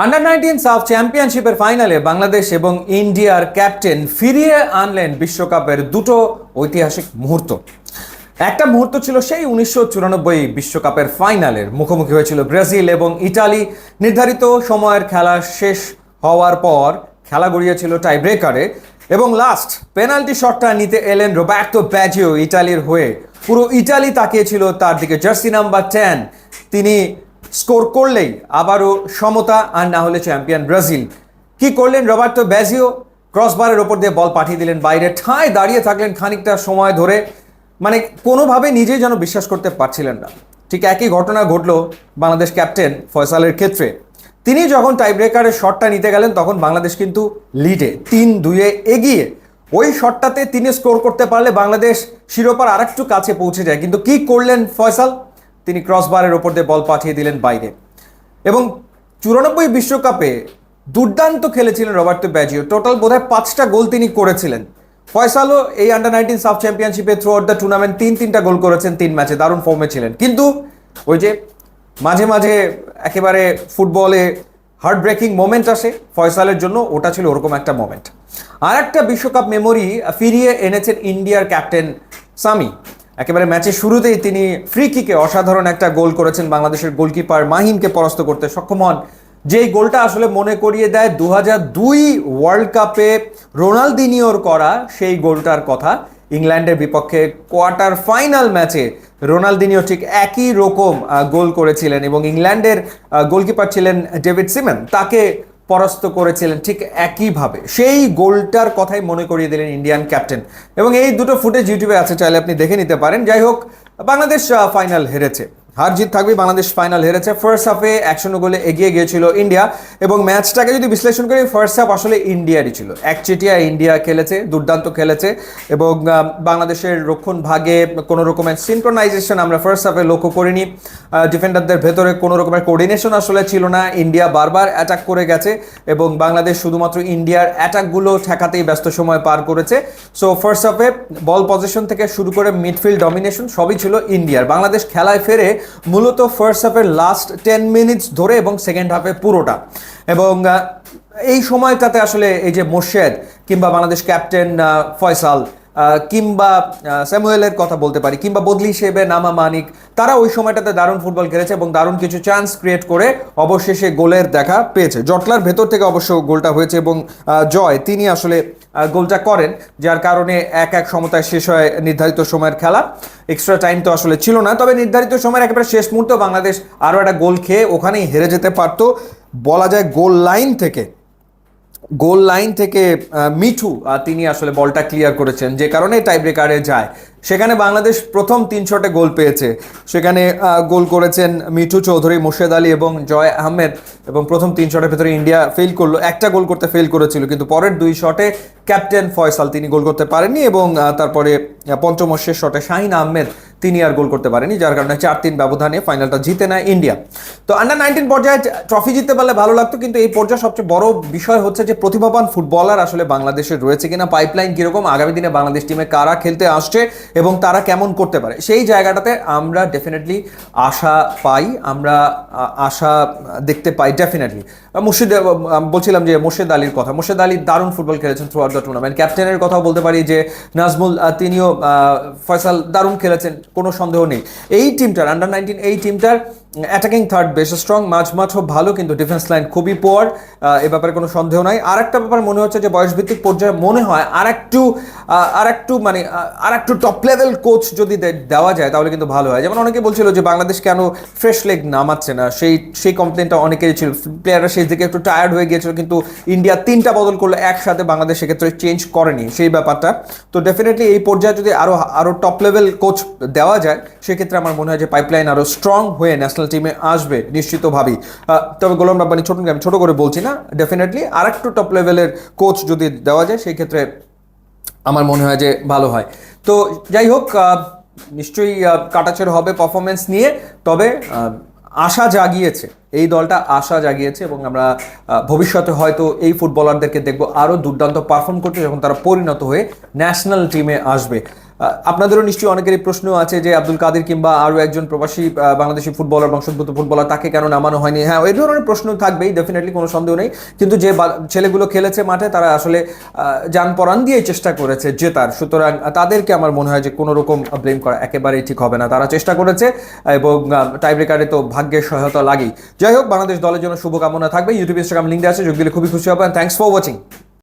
Under 19 সাফ চ্যাম্পিয়নশিপের ফাইনালে বাংলাদেশ এবং ইন্ডিয়ার ক্যাপ্টেন ফিরিয়ে আনলেন বিশ্বকাপের দুটো ঐতিহাসিক মুহূর্ত। একটা মুহূর্ত ছিল সেই 1994 বিশ্বকাপের ফাইনালের, মুখোমুখি হয়েছিল ব্রাজিল এবং ইটালি। নির্ধারিত সময়ের খেলা শেষ হওয়ার পর খেলা গড়িয়েছিল টাই ব্রেকারে এবং লাস্ট পেনাল্টি শটটা নিতে এলেন রোবার্তো ব্যাজিও ইটালির হয়ে। পুরো ইটালি তাকিয়েছিল তার দিকে। জার্সি নাম্বার 10 তিনি স্কোর করলেই আবারও সমতা, আর না হলে চ্যাম্পিয়ন ব্রাজিল। কি করলেন রবার্তো ব্যাজিও? ক্রসবারের ওপর দিয়ে বল পাঠিয়ে দিলেন বাইরে। ঠায় দাঁড়িয়ে থাকলেন খানিকটা সময় ধরে, মানে কোনোভাবে নিজেই যেন বিশ্বাস করতে পারছিলেন না। ঠিক একই ঘটনা ঘটলো বাংলাদেশ ক্যাপ্টেন ফয়সালের ক্ষেত্রে। তিনি যখন টাই ব্রেকারের শটটা নিতে গেলেন তখন বাংলাদেশ কিন্তু লিডে 3-2 এগিয়ে। ওই শটটাতে তিনি স্কোর করতে পারলে বাংলাদেশ শিরোপার আরেকটু কাছে পৌঁছে যায়। কিন্তু কি করলেন ফয়সাল? তিনি ক্রসবারের ওপর দিয়ে বল পাঠিয়ে দিলেন বাইরে। এবং 94 বিশ্বকাপে দুর্দান্ত খেলেছিলেন রবার্তো ব্যাজিও। টোটাল বোধহয় 5টা গোল তিনি করেছিলেন। ফয়সালও এই আন্ডার 19 সাফ চ্যাম্পিয়নশিপে থ্রু আউট দ্য টুর্নামেন্ট 3টা গোল করেছেন 3 ম্যাচে, দারুণ ফর্মে ছিলেন। কিন্তু ওই যে মাঝে মাঝে একেবারে ফুটবলে হার্ট ব্রেকিং মোমেন্ট আসে, ফয়সালের জন্য ওটা ছিল ওরকম একটা মোমেন্ট। আর একটা বিশ্বকাপ মেমোরি ফিরিয়ে এনেছেন ইন্ডিয়ার ক্যাপ্টেন সামি। একেবারে ম্যাচের শুরুতেই তিনি ফ্রি কিকে অসাধারণ একটা গোল করেছেন, বাংলাদেশের গোলকিপার মাহিনকে পরাস্ত করতে সক্ষম হন। যেই গোলটা আসলে মনে করিয়ে দেয় 2002 ওয়ার্ল্ড কাপে রোনালদিনিওর করা সেই গোলটার কথা। ইংল্যান্ডের বিপক্ষে কোয়ার্টার ফাইনাল ম্যাচে রোনালদিনিও ঠিক একই রকম গোল করেছিলেন এবং ইংল্যান্ডের গোলকিপার ছিলেন ডেভিড সিমন, তাকে পরাস্ত করেছিলেন ঠিক একইভাবে। সেই গোলটার কথাই মনে করিয়ে দিলেন ইন্ডিয়ান ক্যাপ্টেন। এবং এই দুটো ফুটেজ ইউটিউবে আছে, চাইলে আপনি দেখে নিতে পারেন। যাই হোক, বাংলাদেশ ফাইনাল হেরেছে, হার জিত থাকবে, বাংলাদেশ ফাইনাল হেরেছে। ফার্স্ট হাফে 1-0 গোলে এগিয়ে গিয়েছিল ইন্ডিয়া এবং ম্যাচটাকে যদি বিশ্লেষণ করি, ফার্স্ট হাফ আসলে ইন্ডিয়ারই ছিল। একচেটিয়া ইন্ডিয়া খেলেছে, দুর্দান্ত খেলেছে এবং বাংলাদেশের রক্ষণ ভাগে কোনো রকমের সিনক্রোনাইজেশন আমরা ফার্স্ট হাফে লক্ষ্য করিনি। ডিফেন্ডারদের ভেতরে কোনো রকমের কোঅর্ডিনেশন আসলে ছিল না। ইন্ডিয়া বারবার অ্যাটাক করে গেছে এবং বাংলাদেশ শুধুমাত্র ইন্ডিয়ার অ্যাটাকগুলো ঠেকাতেই ব্যস্ত সময় পার করেছে। সো ফার্স্ট হাফে বল পজিশন থেকে শুরু করে মিডফিল্ড ডমিনেশন সবই ছিল ইন্ডিয়ার। বাংলাদেশ খেলায় ফেরে মূলত ফার্স্ট হাফের লাস্ট 10 মিনিটস ধরে এবং সেকেন্ড হাফে পুরোটা। এবং এই সময়টাতে আসলে এই যে মোর্শেদ কিংবা বাংলাদেশ ক্যাপ্টেন ফয়সাল কিংবা স্যামুয়েলের কথা বলতে পারি, কিংবা বদলি হিসেবে নামা মানিক, তারা ওই সময়টাতে দারুণ ফুটবল খেলেছে এবং দারুণ কিছু চান্স ক্রিয়েট করে অবশেষে গোলের দেখা পেয়েছে। জটলার ভেতর থেকে অবশ্য গোলটা হয়েছে এবং জয় তিনি আসলে গোলটা করেন, যার কারণে 1-1 সমতায় শেষ হয় নির্ধারিত সময়ের খেলা। এক্সট্রা টাইম তো আসলে ছিল না, তবে নির্ধারিত সময়ের একেবারে শেষ মুহূর্তে বাংলাদেশ আরও একটা গোল খেয়ে ওখানেই হেরে যেতে পারতো বলা যায়। গোল লাইন থেকে মিঠু তিনি আসলে বলটা ক্লিয়ার করেছেন, যে কারণে টাই ব্রেকারে যায়। সেখানে বাংলাদেশ প্রথম 3 শটে গোল পেয়েছে। সেখানে গোল করেছেন মিঠু চৌধুরী, মোর্শেদ আলী এবং জয় আহমেদ। এবং প্রথম 3 শটের ভেতরে ইন্ডিয়া ফেল করলো, একটা গোল করতে ফেল করেছিল, কিন্তু পরের 2 শটে ক্যাপ্টেন ফয়সাল তিনি গোল করতে পারেননি এবং তারপরে পঞ্চম শেষ শটে শাহিন আহমেদ তিনি আর গোল করতে পারেনি, যার কারণে 4-3 ব্যবধানে ফাইনালটা জিতে নেয় ইন্ডিয়া। তো আন্ডার 19 পর্যায়ে ট্রফি জিততে পারলে ভালো লাগতো, কিন্তু এই পর্যায়ে সবচেয়ে বড় বিষয় হচ্ছে যে প্রতিভাবান ফুটবলার আসলে বাংলাদেশের রয়েছে কিনা, পাইপলাইন কীরকম, আগামী দিনে বাংলাদেশ টিমে কারা খেলতে আসছে এবং তারা কেমন করতে পারে, সেই জায়গাটাতে আমরা ডেফিনেটলি আশা পাই, আমরা আশা দেখতে পাই ডেফিনেটলি। বলছিলাম যে মোর্শেদ আলীর কথা, মোর্শেদ আলী দারুণ ফুটবল খেলেছেন থ্রু আউট দ্য টুর্নামেন্ট। ক্যাপ্টেনের কথাও বলতে পারি যে নাজমুল তিনিও, ফয়সাল দারুণ খেলেছেন, কোনো সন্দেহ নেই। এই টিমটার আন্ডার 19 এই টিমটার অ্যাটাকিং থার্ড বেশ স্ট্রং, মাঝমাঠও ভালো, কিন্তু ডিফেন্স লাইন খুবই পোয়ার, এ ব্যাপারে কোনো সন্দেহ নাই। আর একটা ব্যাপার মনে হচ্ছে যে বয়সভিত্তিক পর্যায়ে মনে হয় আর একটু টপ লেভেল কোচ যদি দেওয়া যায় তাহলে কিন্তু ভালো হয়। যেমন অনেকে বলছিল যে বাংলাদেশ কেন ফ্রেশ লেগ নামাচ্ছে না, সেই কমপ্লেনটা অনেকেরই ছিল। প্লেয়াররা সেই দিকে একটু টায়ার্ড হয়ে গিয়েছিল, কিন্তু ইন্ডিয়া 3টা বদল করলে একসাথে বাংলাদেশ সেক্ষেত্রে চেঞ্জ করেনি সেই ব্যাপারটা। তো ডেফিনেটলি এই পর্যায়ে যদি আরও টপ লেভেল কোচ দেওয়া যায়, সেক্ষেত্রে আমার মনে হয় যে পাইপলাইন আরও স্ট্রং হয়ে ন্যাশনাল টিমে আসবে নিশ্চিতভাবেই। তবে গোলাম রাব্বানি আমি ছোট করে বলছি না, ডেফিনেটলি আর একটু টপ লেভেলের কোচ যদি দেওয়া যায় সেই ক্ষেত্রে আমার মনে হয় যে ভালো হয়। তো যাই হোক, নিশ্চয়ই কাটাছেড় হবে পারফরমেন্স নিয়ে, তবে আশা জাগিয়েছে এই দলটা, আশা জাগিয়েছে এবং আমরা ভবিষ্যতে হয়তো এই ফুটবলারদেরকে দেখবো আরও দুর্দান্ত পারফর্ম করতে যখন তারা পরিণত হয়ে ন্যাশনাল টিমে আসবে। আপনাদেরও নিশ্চয়ই অনেকেরই প্রশ্ন আছে যে আব্দুল কাদের কিংবা আরও একজন প্রবাসী বাংলাদেশি ফুটবলার বংশোদ্ভূত ফুটবলার তাকে কেন নামানো হয়নি। হ্যাঁ, এই ধরনের প্রশ্ন থাকবেই, ডেফিনেটলি কোনো সন্দেহ নেই। কিন্তু যে ছেলেগুলো খেলেছে মাঠে তারা আসলে যান পরাণ দিয়েই চেষ্টা করেছে জেতার, সুতরাং তাদেরকে আমার মনে হয় যে কোনো রকম ব্লেম করা একেবারেই ঠিক হবে না। তারা চেষ্টা করেছে এবং টাই ব্রেকারে তো ভাগ্যের সহায়তা লাগেই। যাই হোক, বাংলাদেশ দলের জন্য শুভকামনা থাকবে। ইউটিউব ইনস্টাগ্রাম লিঙ্ক আছে, যোগ দিলে খুবই খুশি হবেন। Thanks for watching.